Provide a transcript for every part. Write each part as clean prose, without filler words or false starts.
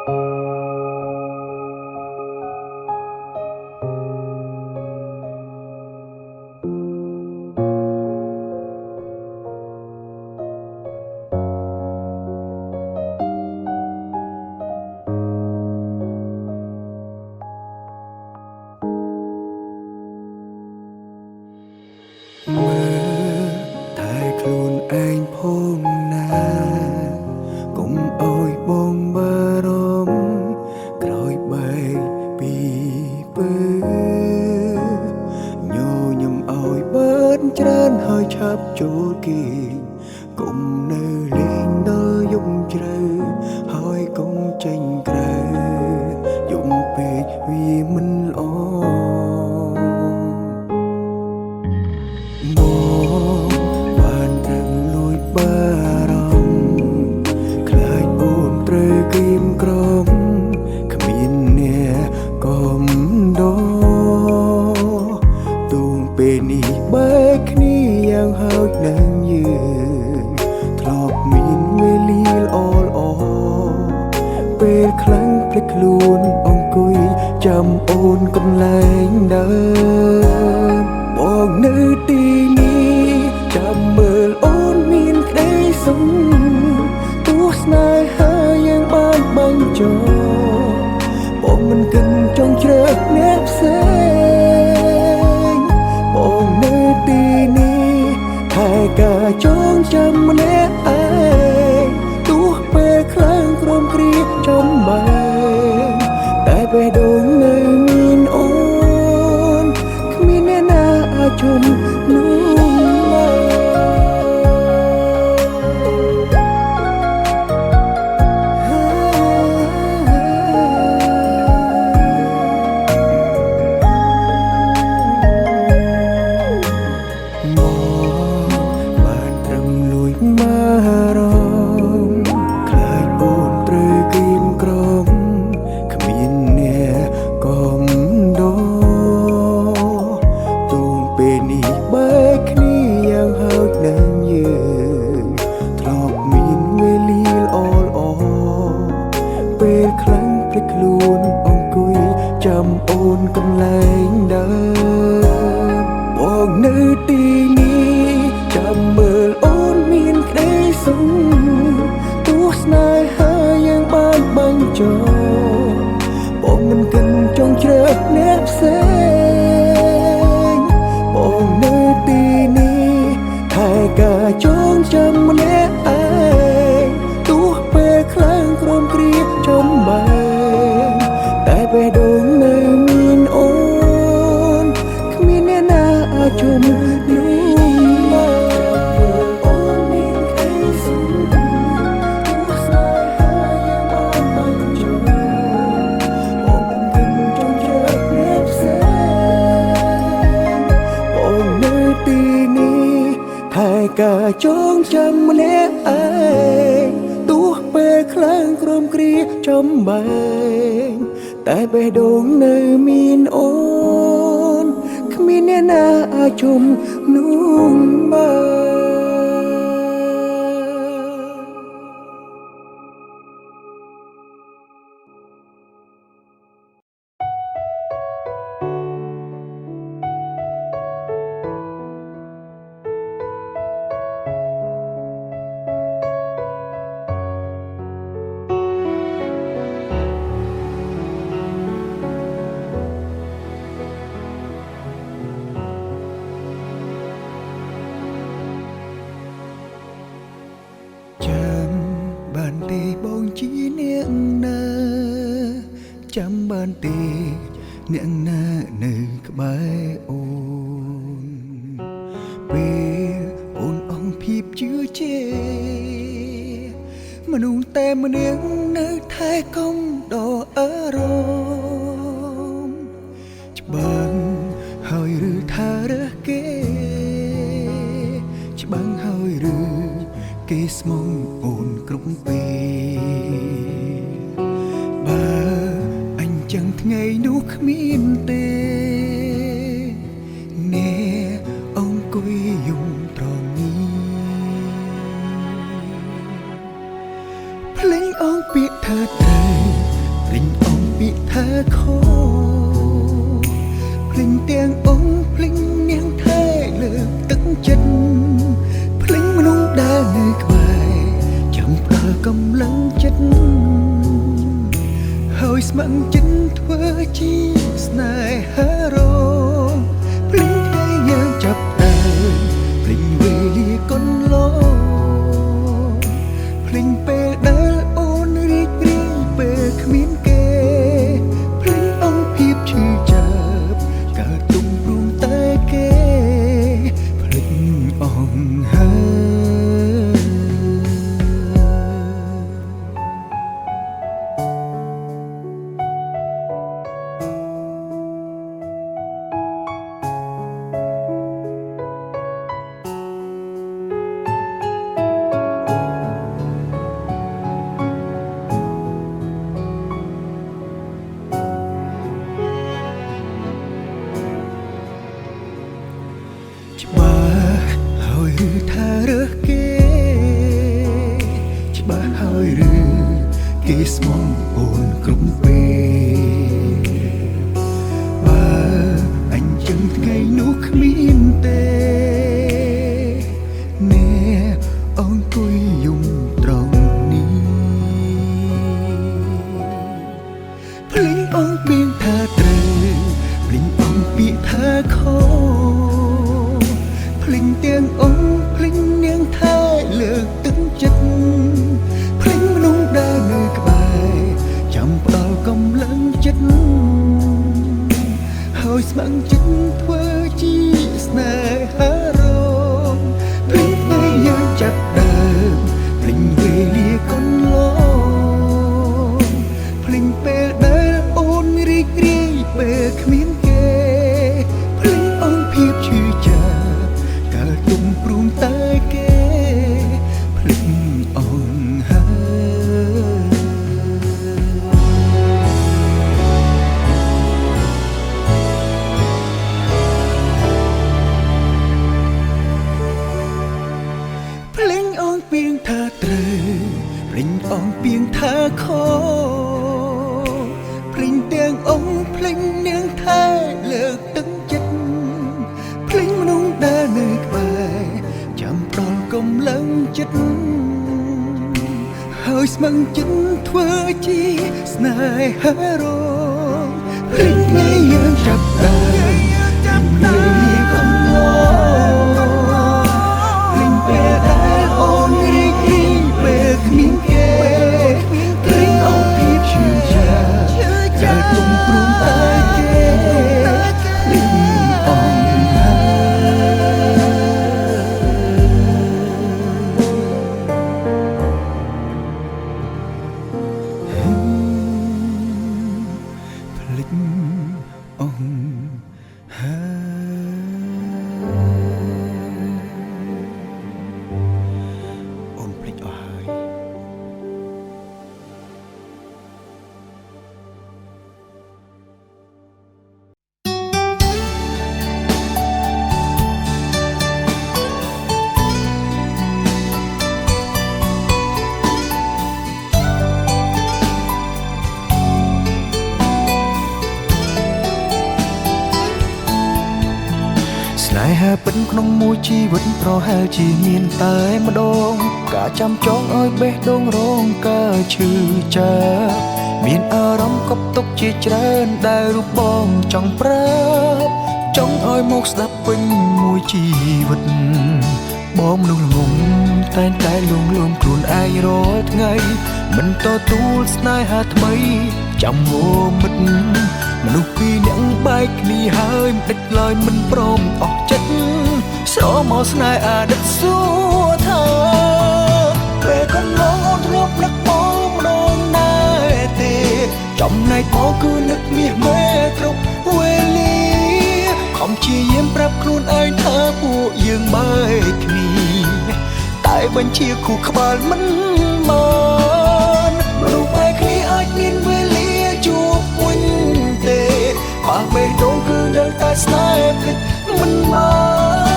មើលតែខ្លួនឯងផងណាកុំអើយបងបារម្ភក្រោយបែកពីពើញញឹមអើយបើនច្រើនហើយឆាប់ចូលគេកុំនៅលេងដល់យប់ជ្រៅហើយកុំចេញក្រៅយំពេកវាមិនល្អបងបានត្រឹមលួចបារម្ភខ្លាចអូនត្រូវគៀមក្រំគ្មានអ្នកកំដរទូងពេលនេះបែកគ្នាយ៉ាងហើយនឹងយើងធ្លាប់មានវេលាល្អពេលខ្លាំងភ្លេចខ្លួនអង្គុយចាំអូនកន្លែងដើមបងនៅទីនេះចាំមើលអូនមានក្តីសុខទោះស្នេហាយើងបានបាញ់ចោលបងមិនគិតចង់ជ្រើសអ្នកផ្សេងបងនៅទីនេះតែការចងចាំម្នាក់ឯងទោះពេលខ្លាំងក្រំគ្រាចំបែងតែបេះដូងនៅមានអូនគ្មានអ្នកណាអាចជុំនោះបានត្រឹមលួចមករំខ្លាចអូនត្រូវគៀមក្រំគ្មានអ្នកកំដរទូងពេលនេះបែកគ្នាយ៉ាងហើយនឹងយើងធ្លាប់មានវេលាល្អពេលខ្លាំងភ្លេចខ្លួនអង្គុយចាំអូនកន្លែងដើមបងនៅទីនេះចាំមើលអូនមានក្តីសុខទោះស្នេហាយើងបានបាញ់ចោលបងមិនគិតចង់ជ្រើសអ្នកផ្សេងបងនៅទីនេះតែការចងចាំម្នាក់ឯងទោះពេលខ្លាំងក្រំគ្រាចំបែងតែបេះដូងនៅមានអូនគ្មានអ្នកណាអាចជុំនោះអូនមានក្តីសុខទោះស្នេហាយើងបានបាញ់ចោលបងមិនគិតចង់ជ្រើសអ្នកផ្សេងបងនៅទីនេះតែការចងចាំម្នាក់ឯងទោះពេលខ្លាំងក្រំគ្រាចំបែងតែបេះដូងនៅមានអូនគ្មានអ្នកណាអាចជុំនោះបានចាំបានទេបងជាអ្នកណាចាំបានទេអ្នកណានៅក្បែរអូនពេលអូនអងភាពជឿជាមនុស្សតែម្នាក់នៅថែកុំដល់អារម្មណ៍ច្បាំងហើយឬថារើសគេច្បាំងហើយឬគេស្មងអូនគ្រប់ពេលបើអញចឹងថ្ងៃនោះគ្មានទេអ្នកអង្គុយយំត្រង់នេះភ្លេងអងពាក្យថាត្រូវ ថាខោភ្លេងទាំងអង្គភ្លេងនាងថែលើកទឹកចិត្តភ្លេងមនុស្សដែលនៅក្បែរចាំផ្ដល់កម្លាំងចិត្តហើយស្ម័គ្រចិត្តធ្វើជាស្នេហារងភ្លេងថ្ងៃយើងចាប់ដើមភ្លេងវេលាកន្លងភ្លេងពេលដែលអូនរីករាយពេលគ្មានគេភ្លេងអង្គភាពឈឺចាប់កើតទុំព្រមតែគេភ្លេងអង្គហើយច្បាស់ហើយឬថារើសគេច្បាស់ហើយឬគេស្មងអូនគ្រប់ពេលបើអញចឹងថ្ងៃនោះគ្មានទេអ្នកអង្គុយយំត្រង់នេះភ្លេងអង្គពីងថាត្រូវភ្លេងអង្គពីថាខុសភ្លេងទាំងអង្គភ្លេងនាងថែលើកទឹកចិត្តភ្លេងមនុស្សដែលនៅក្បែរចាំផ្ដល់កម្លាំងចិត្តហើយស្ម័គ្រចិត្តធ្វើជាស្នេហារងភ្លេងថ្ងៃយើងចាប់ដើមភ្លេងវេលាកន្លងភ្លេងពេលដែលអូនរីករាយពេលគ្មានគេភ្លេងអង្គភាពឈឺចាប់ទុំព្រមតែគេភ្លេងអង្គហើយភ្លេងអង្គពីងថាត្រូវភ្លេងអង្គពីងថាខុសភ្លេងទាំងអង្គភ្លេងនាងថែលើកទឹកចិត្តភ្លេងមនុស្សដែលនៅក្បែរចាំដល់កម្លាំងចិត្តហើយស្ម័គ្រចិត្តធ្វើជាស្នេហារងភ្លេងថ្ងៃយើងចាប់ដើមចាំពេលកន្លងភ្លេងពេលដែលអូនរីករាយពេលគ្មានគេភ្លេងអង្គភាពឈឺចាប់ដែលទុំព្រមតែគេភ្លេងអង្គអូនភ្លេចអស់ហើយស្នេហាពិតក្នុងមួយជីវិតប្រហែលជាមានតែម្ដងការចាំចងឲ្យបេះដូងរងការឈឺចាប់មានអារម្មណ៍កប់ទុកជាច្រើនដែលរូបបងចង់ប្រាប់ចង់ឲ្យមកស្ដាប់ពេញមួយជីវិតបងមនុស្សល្ងងតែងតែលួងលោមខ្លួនឯងរាល់ថ្ងៃមិនទទួលស្នេហាថ្មីចាំមិត្តមនុស្សពីរនាក់បែកគ្នាហើយមិនដេចឡើយមិនព្រមអស់ចិត្តស្រមកស្នេហ៍អាដិតសួរថាពេលកន្លងអូនធ្លាប់នឹកបងម្ដងដែរទេចំណែកបងគឺនឹកមាសមេគ្រប់វេលាខំជាយាមប្រាប់ខ្លួនឯងថាពួកយើងបែកគ្នាតែបញ្ជាគូក្បាលមិនបានមនុស្សបែកគ្នាអាចមានវេលាជួបវិញទេបើបេះដូងគឺនៅតែស្នេហ៍ភ្លេចមិនបា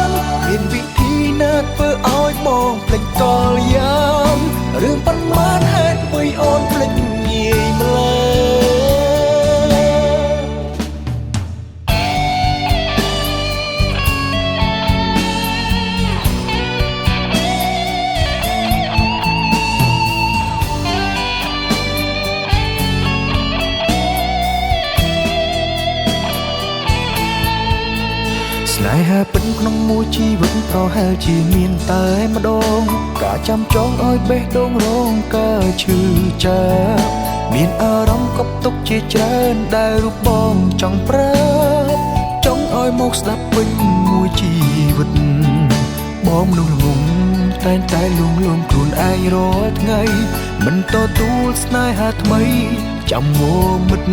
នមានវិធីណាធ្វើឲ្យបងភ្លេចកលយ៉ាងរឿងប៉ុន្មានហេតុមួយអូនភ្លេចងាយម្ល៉េះ ក្នុងមួយជីវិតប្រហែលជាមានតែម្ដងការចាំចងឲ្យបេះដូងរងការឈឺចាប់មានអារម្មណ៍កប់ទុកជាច្រើនដែលរូបបងចង់ប្រាប់ចង់ឲ្យមកស្ដាប់វិញមួយជីវិតបងមនុស្សល្ងងតែងតែលួងលោមខ្លួនឯងរាល់ថ្ងៃមិនទទួលស្នេហាថ្មីចាំងមិត្ត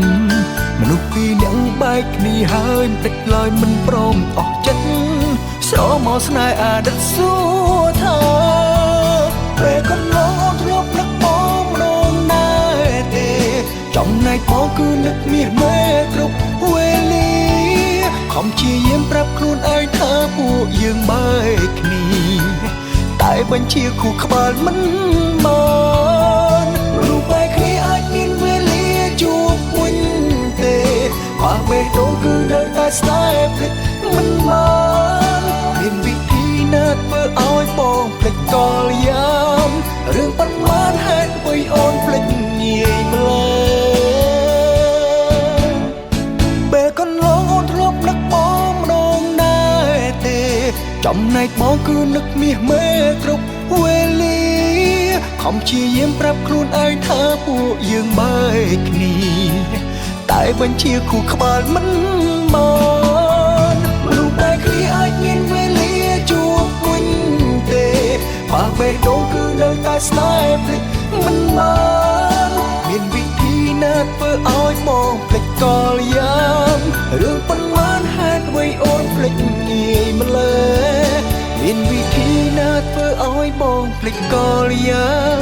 មនុស្សពីរនាក់បែកគ្នាហើយមិនតិចឡើយមិនព្រមអស់ចិត្តស្រមកស្នេហ៍អតីតសួរថាពេលកន្លងអូនធ្លាប់នឹកបងម្ដងណាទេចំណែកបងគឺនឹកមាសមេគ្រប់វេលាខំព្យាយាមប្រាប់ខ្លួនឯងថាពួកយើងបែកគ្នាតែបញ្ជាគូក្បាលមិនបានមនុស្សបែកគ្នាអាចមានវេលាជួបវិញទេបើបេះដូងគឺនៅតែស្នេហ៍ភ្លេចមិនបានមានវិធីណាធ្វើឲ្យបងភ្លេចកលយាមរឿងប៉ុន្មានហេតុអ្វីអូនភ្លេចងាយម្ល៉េះពេលកន្លងអូនធ្លាប់នឹកបងម្ដងដែរទេចំណែកបងគឺនឹកមាសមេគ្រប់វេលាខំព្យាយាមប្រាប់ខ្លួនឯងថាពួកយើងបែកគ្នាតែបញ្ជាគូក្បាលមិនបានមនុស្សបែកគ្នាអាចមានវេលាជួបវិញទេបើបេះដូងគឺនៅតែស្នេហ៍ភ្លេចមិនបានមានវិធីណាធ្វើឲ្យបងភ្លេចកលយាមរឿងប៉ុន្មានហេតុអ្វីអូនភ្លេចងាយម្ល៉េះមានវិធីណាធ្វើឲ្យបងភ្លេចកលយាម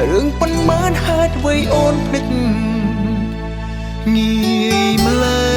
រឿងប៉ុន្មានហេតុអ្វីអូនភ្លេចងាយម្ល៉េះ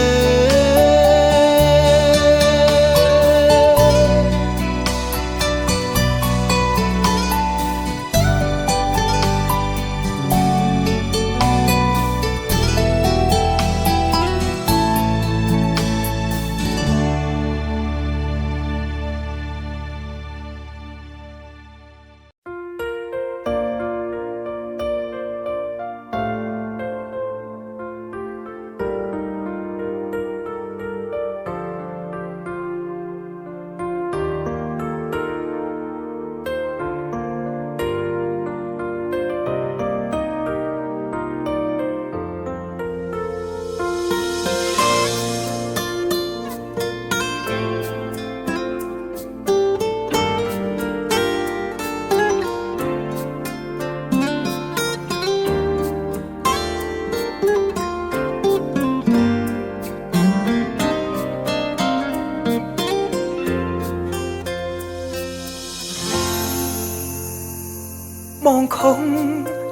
បងខំ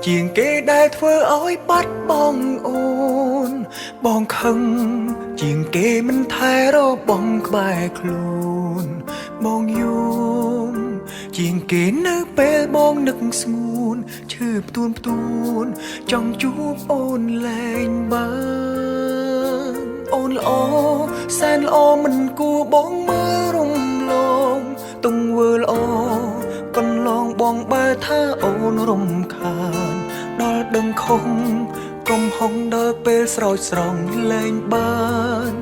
ជាងគេដែលធ្វើឲ្យបាត់បង់អូនបងខឹងជាងគេមិនថែរបងក្បែរខ្លួនបងយំជាងគេនៅពេលបងនឹកស្ងួនឈឺផ្ទួនចង់ជួបអូនលែងបានអូនល្អសែនល្អមិនគួរបងមើលរំលងទង្វើល្អកន្លងបងបើថាអូនរំខានដល់ដឹងខំកំហុងដល់ពេលស្រោចស្រង់លែងបាន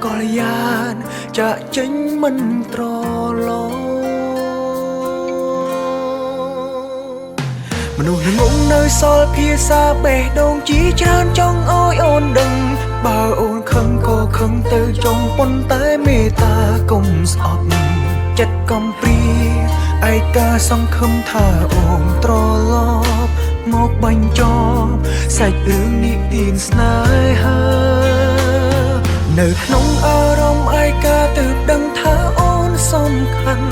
កលយានចាក់ចេញមិនត្រឡប់មនុស្សល្ងងនៅសល់ភាសាបេះដូងជាច្រើនចង់ឲ្យអូនដឹងបើអូនខឹងក៏ខឹងទៅចង់ប៉ុន្តែមេត្តាកុំស្អប់ចិត្តកំព្រាឯកាសង្ឃឹមថាអូនត្រឡប់មកបញ្ចប់សាច់រឿងនិទានស្នេហានៅក្នុងអារម្មណ៍ឯកាទើបដឹងថាអូនសំខាន់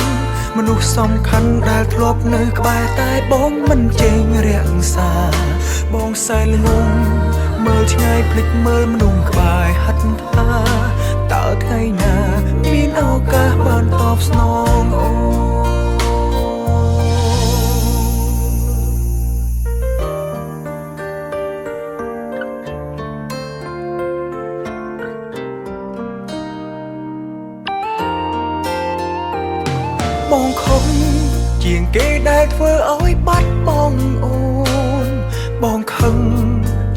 មនុស្សសំខាន់ដែលធ្លាប់នៅក្បែរតែបងមិនចេញរាំងសាបងសែនល្ងងមើលឆ្ងាយភ្លេចមើលមនុស្សក្បែរហិតថាតើថ្ងៃណាមានឱកាសបានតបស្នងអូបងខំជាងគេដែលធ្វើឲ្យបាត់បង់អូនបងខឹង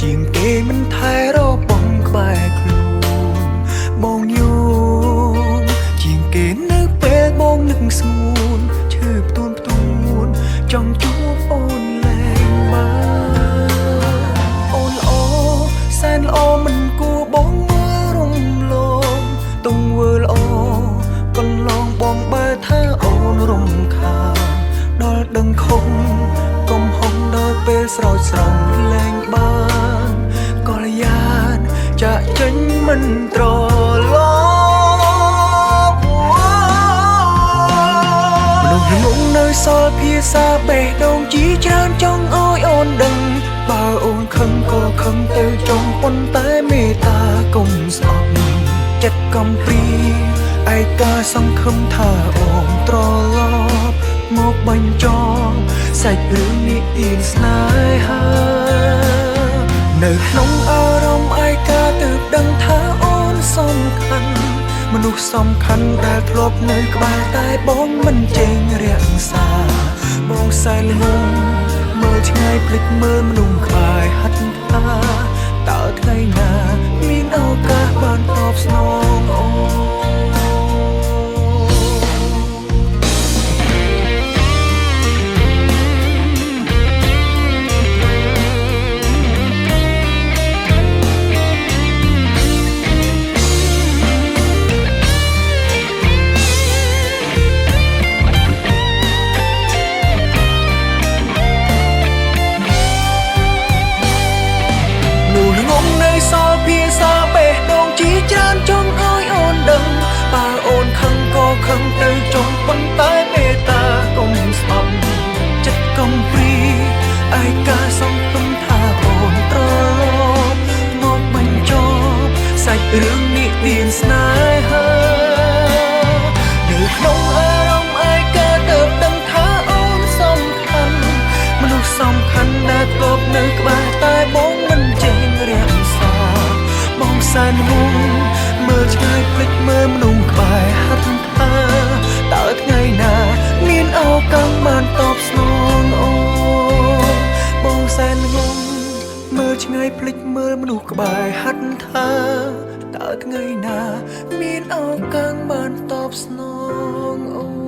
ជាងគេមិនថែរបងក្បែរខ្លួនបងយំជាងគេនៅពេលបង ស្រោចស្រង់លែងបានក៏យ៉ានចាក់ចេញមិនត្រឡប់មនុស្សងងនៅសល់ភាសាបេះដូងជីច្រើនចង់ឲ្យអូនដឹងបើអូនខឹងក៏ខឹងទៅចង់ប៉ុន្តែមេត្តាកុំស្អប់ចិត្តកំព្រីឯកាសង្ឃឹមថាអូនត្រឡប់មកបញ្ចប់សាច់រឿងនេះទៀនស្នេហានៅក្នុងអារម្មណ៍ឯកាទើបដឹងថាអូនសំខាន់មនុស្សសំខាន់ដែលធ្លាប់នៅក្បែរតែបងមិនចេញរាក់សាបងសែនល្ងងមើលឆ្ងាយភ្លេចមើលមនុស្សក្បែរហាត់ថាតើថ្ងៃណាមានឱកាសបានតបស្នងអូសល់ភាសាបេះដូងជីច្រើនចង់ឲ្យអូនដឹងបើអូនខឹងក៏ខឹងទៅចង់ប៉ុន្តែមេត្តាកុំស្អប់ចិត្តកំព្រីឯកាសង្ឃឹមថាអូនត្រឡប់មកបញ្ចប់សាច់រឿងនេះទៀនស្នេហានៅក្នុងអារម្មណ៍ឯកាទើបដឹងថាអូនសំខាន់មនុស្សសំខាន់ដែលធ្លាប់នៅក្បែរតែបងមិនចេះរាក់បងសែនហួងមើលឆ្ងាយភ្លេចមើលមនុស្សក្បែរហាត់ថាតើថ្ងៃណាមានឱកាសបានតបស្នងអូនបងសែនហួងមើលឆ្ងាយភ្លេចមើលមនុស្សក្បែរហាត់ថាតើថ្ងៃណាមានឱកាសបានតបស្នងអូ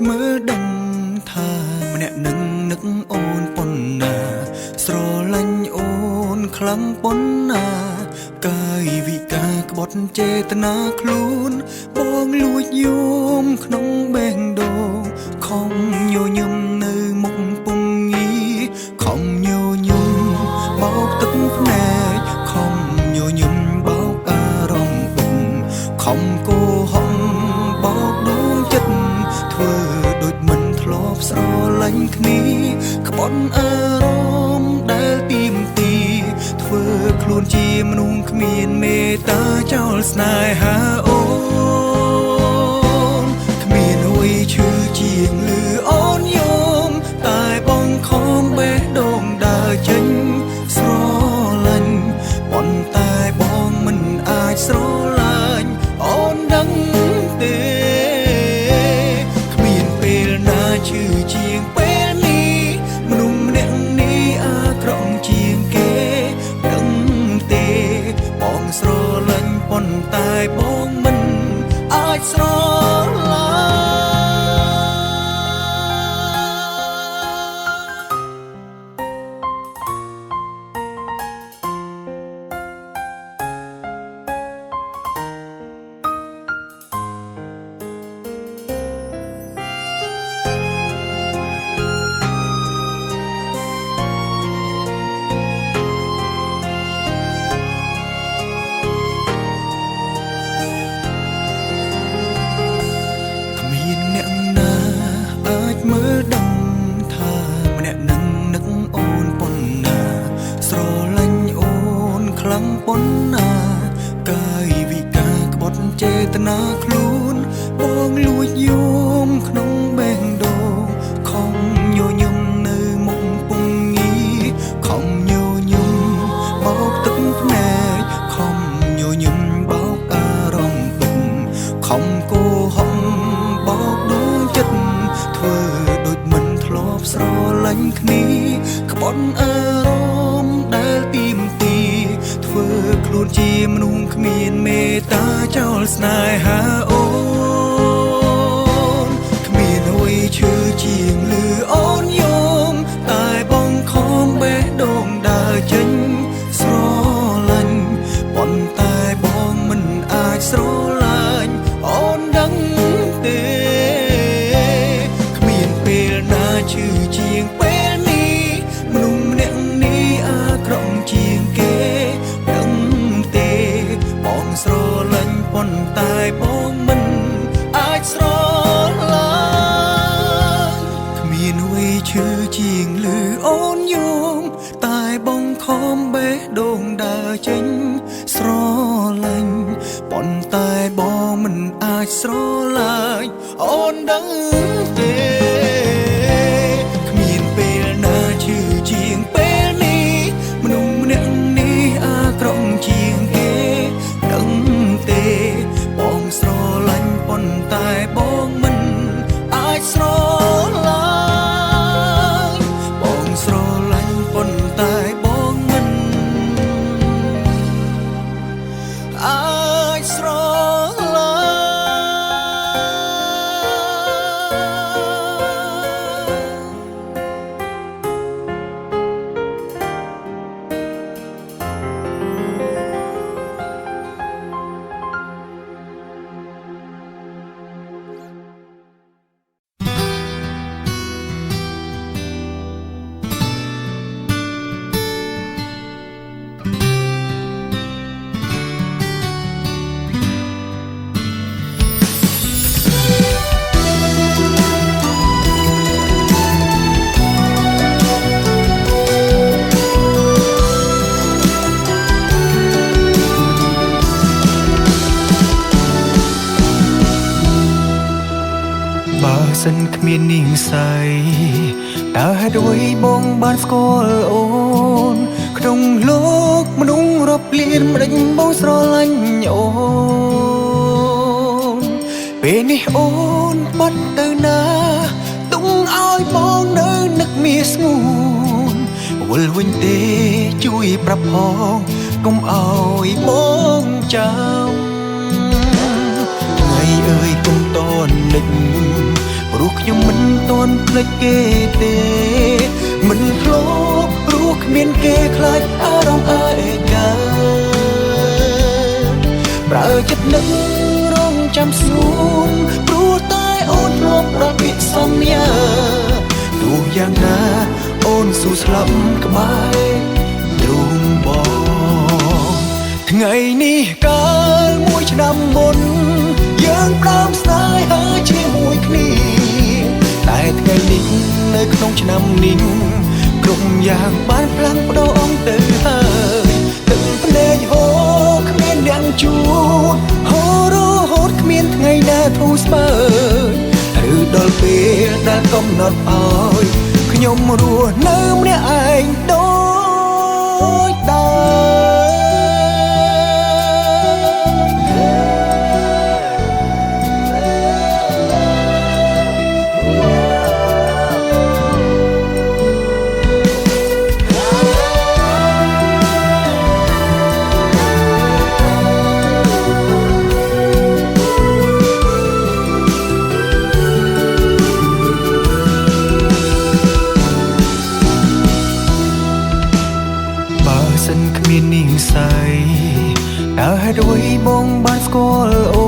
មើលដឹងថាម្នាក់នឹងនឹកអូនប៉ុណ្ណាស្រឡាញ់អូនខ្លាំងប៉ុណ្ណាកាយវិការក្បត់ចេតនាខ្លួនបងលួចយំក្នុងបេះដូងខំញញឹមនៅមុខពុំងីខំញញឹមបោកទឹកភ្នែកខំញញឹមបោកអារម្មណ៍បុកខំកោហំបោកដួងចិត្តធ្វើដូចមិនធ្លាប់ស្រឡាញ់គ្នាក្បត់អារម្មណ៍ដែលទីមទីធ្វើខ្លួនជាមនុស្សគ្មានមេត្តាចោលស្នេហាអូនគ្មានអ្វីឈឺជាងលឺអូនយំតែបងខំបេះដូងដើរចេញស្រឡាញ់ប៉ុន្តែបងមិនអាចស្រឡាញ់អូនដឹងទេឈឺជាងពេលនេះមនុស្សម្នាក់នេះអាក្រក់ជាងគេដឹងទេបងស្រឡាញ់ប៉ុន្តែបងមិនអាចស្រឡាញ់ ញ់គ្នាក្បត់អារម្មណ៍ដែលទីមទីធ្វើខ្លួនជាមនុស្សគ្មានមេត្តាចោលស្នេហាអូនគ្មានអ្វីឈឺជាងលឺអូនយំតែបងខំបេះដូងដើរចេញស្រឡាញ់ប៉ុន្តែបងមិនអាចស្រឡាញ់អូនដឹងទេគ្មានពេលណាឈឺជាងពេលនេះមនុស្សម្នាក់នេះអាក្រក់ជាងគេដឹងទេបងស្រឡាញ់ប៉ុន្តែបងមិនអាចស្រឡាញ់គ្មានអ្វីឈឺជាងលឺអូនយំតែបងខំបេះដូងដើរចេញស្រឡាញ់ប៉ុន្តែបងមិនអាចស្រឡាញ់អូនដឹងទេគ្មានពេលណាឈឺជាងពេលនេះមនុស្សម្នាក់នេះអាក្រក់ជាងគេដឹងទេបងស្រឡាញ់ប៉ុន្តែបងមិនអាចស្រឡាញ់បងស្រឡាញ់ប៉ុន្តែបងមិនអាចស្រឡាញ់បើសិនគ្មាននាងសៃតើហេតុអ្វីបងបានស្គាល់អូនក្នុងលោកមនុស្សរាប់លានមិនដេចបងស្រឡាញ់អូនពេលនេះអូនបាត់ទៅណាទុំឲ្យបងនៅនឹកមាសស្ងួនវិលវិញទេជួយប្រាប់ផងកុំឲ្យបងចាំថ្ងៃអើយកុំតនឹកព្រោះខ្ញុំមិនតន់ភ្លេចគេទេមិនធ្លាប់ព្រោះគ្មានគេខ្លាចអារម្មណ៍ឯកាប្រើចិត្តនឹករងចាំស្ងួនព្រោះតែអូនធ្លាប់ដល់ពាក្យសន្យាទោះយ៉ាងណាអូនស៊ូស្លាប់ក្បែរទ្រូងបងថ្ងៃនេះកាលមួយឆ្នាំមុនយើងផ្ដើមស្នេហាជាមួយគ្នាតែថ្ងៃនេះនៅក្នុងឆ្នាំនេះគ្រប់យ៉ាងបានផ្លាំងប្ដូរអងទៅហើយទឹកភ្នែកហូរគ្មានអ្នកជួបហូររហូតគ្មានថ្ងៃណាធូរស្បើយឬដល់ពេលដែលកំណត់ឲ្យខ្ញុំរស់នៅម្នាក់ឯងដូចដើគ្មាននាងសៃតើហេតុអ្វីបងបានស្គាល់អូ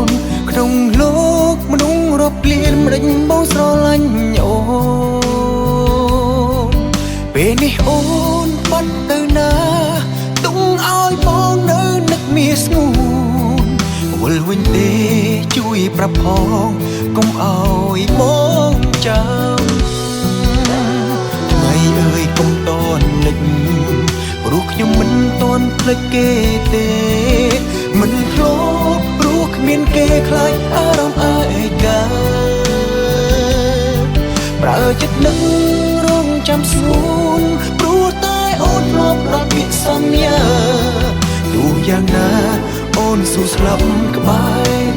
នក្នុងលោកមនុស្សរាប់លានមិនដេចបងស្រឡាញ់អូនពេលនេះអូនបាត់ទៅណាទុំឲ្យបងនៅនឹកមាសស្ងួនវិលវិញទេជួយប្រាប់ផងកុំឲ្យបងចាំថ្ងៃអើយកុំតនឹកព្រោះខ្ញុំមិនតន់ភ្លេចគេទេមិនធ្លាប់ព្រោះគ្មានគេខ្លាចអារម្មណ៍ឯកាប្រើចិត្តនឹករងចាំស្ងួនព្រោះតែអូនធ្លាប់ដល់ពាក្យសន្យាទោះយ៉ាងណាអូនស៊ូស្លាប់ក្បែរ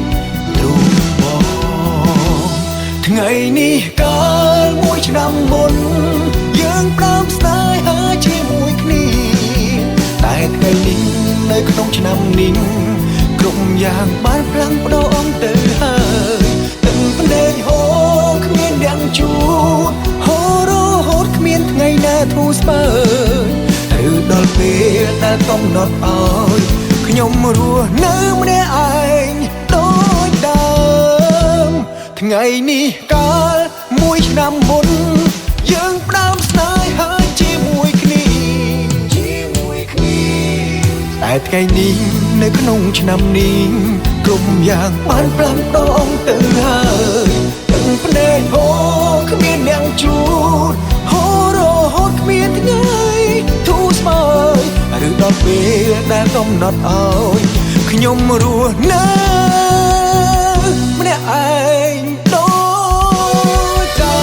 ទ្រូងបងថ្ងៃនេះកាលមួយ ឆ្នាំមុនយើងផ្ដើមស្នេហាជាមួយគ្នាតែថ្ងៃនេះនៅក្នុងឆ្នាំនេះគ្រប់យ៉ាងបានផ្លាំងប្ដូរទៅហើយទឹកភ្នែកហូរគ្មានអ្នកជួបហូររហូតគ្មានថ្ងៃណាធូរស្បើយឬដល់ពេលដែលកំណត់ឲ្យខ្ញុំរស់នៅម្នាក់ឯងដូចដើមថ្ងៃនេះកាលមួយឆ្នាំមុនយើងផ្ដើមស្នេហាជាមួយគ្នាតែថ្ងៃនេះនៅក្នុងឆ្នាំនេះគ្រប់យ៉ាងបានផ្លាស់ប្ដូរទៅហើយទឹកភ្នែកហូរគ្មានអ្នកជួបហូររហូតគ្មានថ្ងៃធូរស្បើយឬដល់ពេលដែលកំណត់ឲ្យខ្ញុំរស់នៅម្នាក់ឯងដូចដើ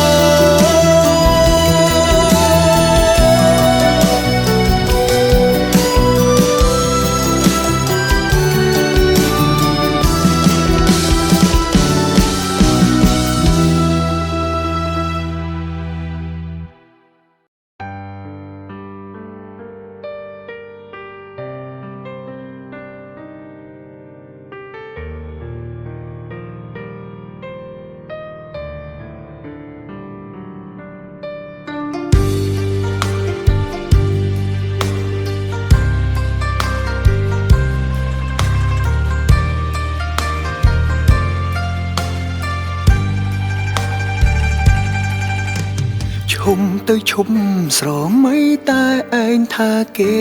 ឈុំទៅឈុំស្រមៃតែឯងថាគេ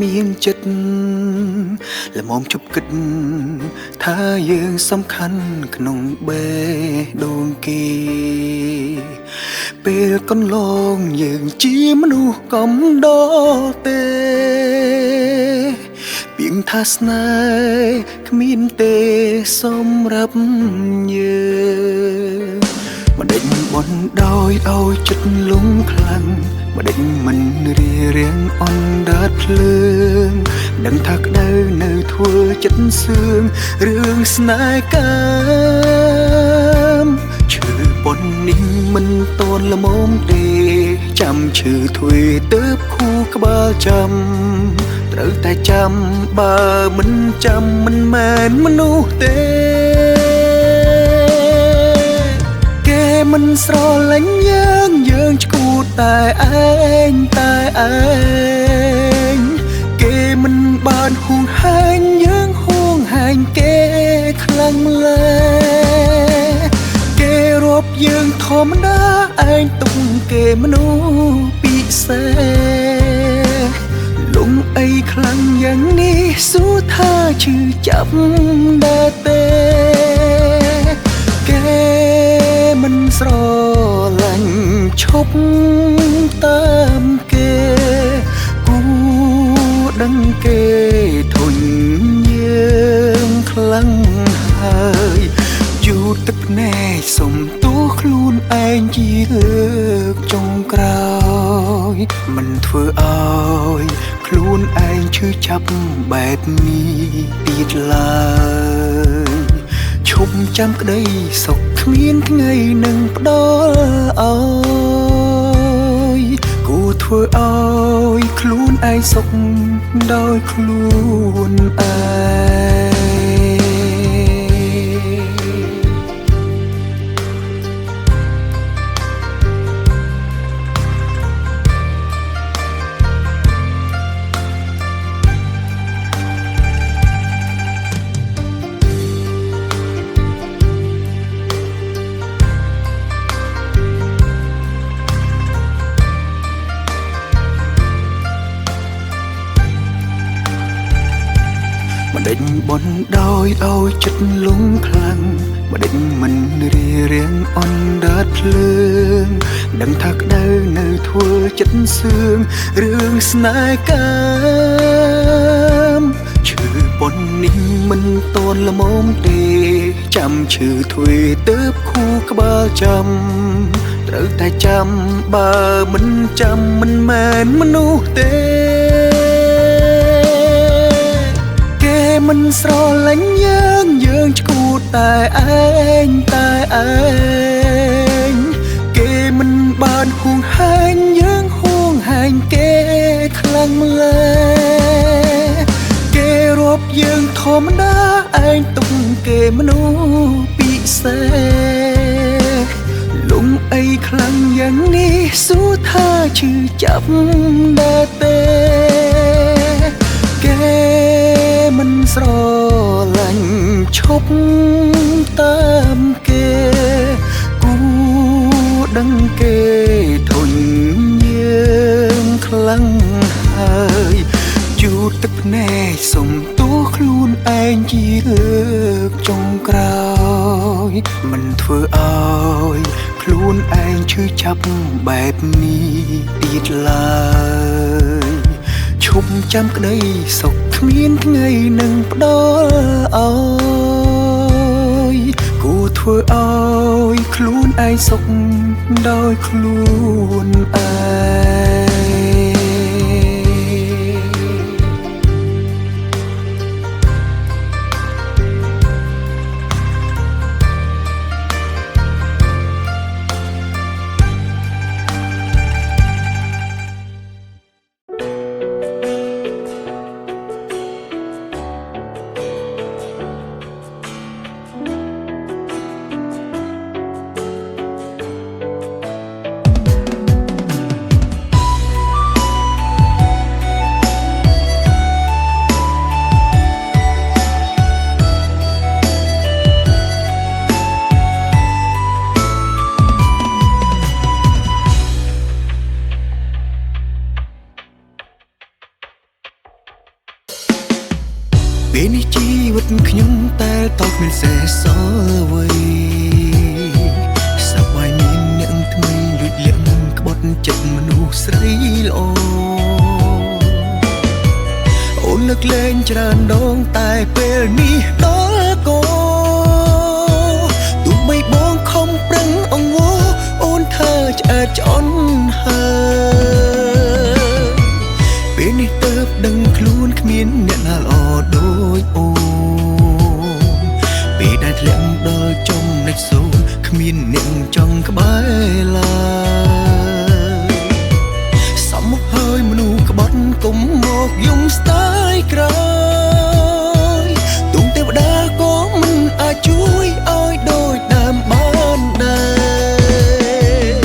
មានចិត្តល្មមជប់គិតថាយើងសំខាន់ក្នុងបេះដូងគេពេលកន្លងយើងជាមនុស្សកំដរទេពីងថាស្នេហ៍គ្មានទេសម្រាប់យើងមិនដេញបនដោយឲ្យចិត្តលងខ្លាំងមិនដេញមិនរៀងអនដាតភ្លើងដឹងថាក្តៅនៅធ្វើចិត្តសឿងរឿងស្នេហ៍កាមឈឺបននេះមិនតន់ល្មមទេចាំឈឺធ្វេទៅខួរក្បាលចាំត្រូវតែចាំបើមិនចាំមិនមែនមនុស្សទេមិនស្រឡាញ់យើងឈួតតែឯងគេមិនបានហួងហែងយើងហួងហែងគេខ្លាំងម្ល៉េះគេរាប់យើងធម្មតាឯងទុកគេមនុស្សពិសេសលំអីខ្លាំងយ៉ាងនេះសួរថាឈឺចាប់ដែរទេគេមិនស្រឡាញ់ឈប់តាមគេគួរដឹងគេធន់យើងខ្លាំងហើយយូរទឹកភ្នែកសុំទោសខ្លួនឯងជាលើកចុងក្រោយមិនធ្វើឲ្យខ្លួនឯងឈឺចាប់បែបនេះទៀតឡើយឈប់ចាំក្តីសុខគ្មានថ្ងៃនឹងផ្ដល់ឲ្យគួរធ្វើឲ្យខ្លួនឯងសុខដោយខ្លួនឯងមិនដេញបនដោយឲ្យចិត្តលងខ្លាំងមិនដេញមិនរៀងអនដាតភ្លើងដឹងថាក្តៅនៅធ្វើចិត្តសឿងរឿងស្នេហ៍កាមឈឺបននេះមិនតន់ល្មមទេចាំឈឺធ្វេទៅខួរក្បាលចាំត្រូវតែចាំបើមិនចាំមិនមែនមនុស្សទេមិនស្រឡាញ់យើងឈួតតែឯងគេមិនបាន បានហួងហែងយើងហួងហែងគេខ្លាំងម្ល៉េះគេរាប់យើងធម្មតាឯងទុកគេមនុស្សពិសេសលងអីខ្លាំងយ៉ាងនេះសួរថាឈឺចាប់ដែរទេគេមិនស្រឡាញ់ឈប់តាមគេគូដឹងគេធុញយើងខ្លាំងហើយជូតទឹកភ្នែកសុំទោសខ្លួនឯងជាលើកចុងក្រោយមិនធ្វើឲ្យខ្លួនឯងឈឺចាប់បែបនេះទៀតឡើយឈប់ចាំក្តីសុខគ្មានថ្ងៃនឹងផ្ដល់ឲ្យគួរធ្វើឲ្យខ្លួនឯងសុខដោយខ្លួនឯងពេលនេះជីវិតខ្ញុំតែតោកមានសេះសល់អ្វីសប្បាយមានអ្នកថ្មីលួចលាក់ក្បត់ចិត្តមនុស្សស្រីល្អអូនលើកលែងច្រើនដងតែពេលនេះដល់កោទោះបីបងខំប្រឹងអង្វរអូនធ្វើឆ្អែតឆ្អន់ហើយពេលនេះទៅដឹងខ្លួនគ្មានអ្នកណាល្អដូចអូនពេលដែលធ្លាក់ដល់ចំណុចសូន្យគ្មានអ្នកចង់ក្បែរឡើយសមមកហើយមនុស្សក្បត់គុំមកយំស្ដាយក្រោយទុំទេវតាក៏មិនអាចជួយឲ្យដូចដើមបានដែរ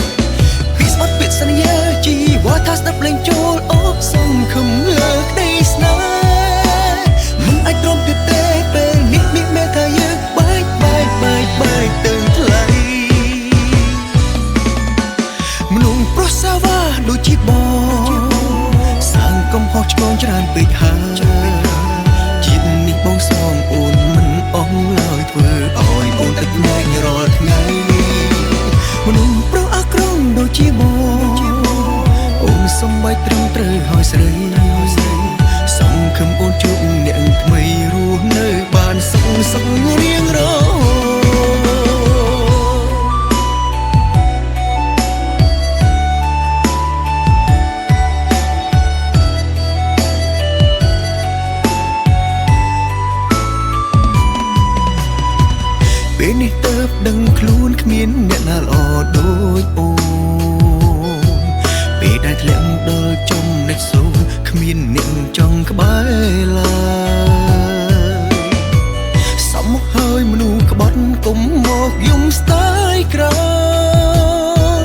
ពីស្បត់ពាក្យសន្យាជីវ៉ាថាស្ដាប់លេងចូលអូសង្ឃឹមលើក្តីស្នេហ៍មិនអាចទ្រាំទៀតទេពេលនេះមានមេថាយើងបែកទៅថ្លៃមនុស្សប្រុសសាវ៉ាដូចជាបងសាងកំហុសឆ្គងច្រើនពេកហើយជាតិនេះបងសងអូនមិនអស់ឡើយធ្វើឲ្យអូនទឹកភ្នែករាល់ថ្ងៃមនុស្សប្រុសអាក្រង់ដូចជាបងអូនសំបីត្រឹមត្រូវហើយស្រីសង្ឃឹមអូនជួបអ្នកថ្មីរស់នៅបានសុខរៀងរហូតពេលនេះទៅដឹងខ្លួនគ្មានអ្នកណាល្អដូចអូនពេលដែលធ្លាក់ដល់ចំណុចសូន្យគ្មានអ្នកចង់ក្បែរឡើយសមមកហើយមនុស្សក្បត់គុំមកយំស្ដាយក្រោ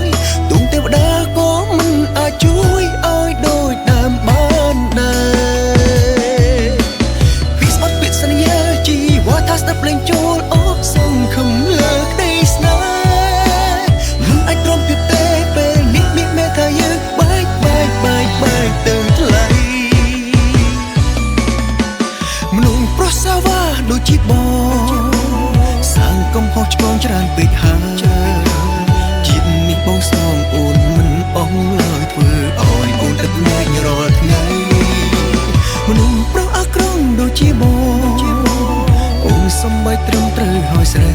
យទុំទេវតាក៏មិនអាចជួយឲ្យដូចដើមបានដែរពីស្បត់ពាក្យសន្យាជីវ៉ាថាស្ដាប់លេងចូលអូសង្ឃឹមលើក្តីស្នេហ៍មិនអាចទ្រាំទៀតទេពេលនេះមានមេថាយើងបែកទៅថ្លៃមនុស្សប្រុសសាវ៉ាដូចជាបងសាងកំហុសឆ្គងច្រើនពេកហើយជាតិនេះបងសងអូនមិនអស់ឡើយធ្វើឲ្យអូនទឹកភ្នែករាល់ថ្ងៃមនុស្សប្រុសអាក្រង់ដូចជាបងអូនសំបីត្រឹមត្រូវហើយស្រី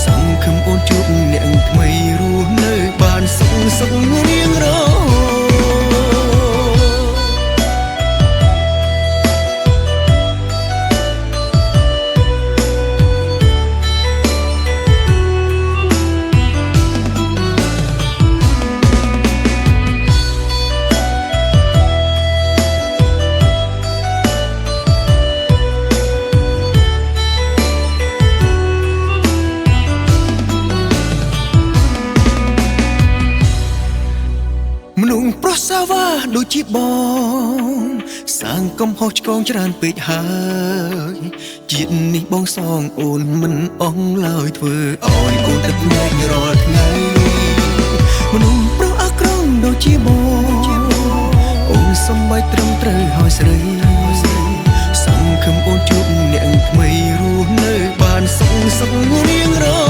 សង្ឃឹមអូនជួបអ្នកថ្មីរស់នៅបានសុខរៀងរហូត ដូចជាបងសាងកំហុសឆ្គងច្រើនពេកហើយជាតិនេះបងសងអូនមិនអស់ឡើយធ្វើឲ្យអូនទឹកភ្នែករាល់ថ្ងៃមនុស្សប្រុសអាក្រង់ដូចជាបងអូនសំបីត្រឹមត្រូវហើយស្រីសង្ឃឹមអូនជួបអ្នកថ្មីរស់នៅបានសុខរៀងរាល់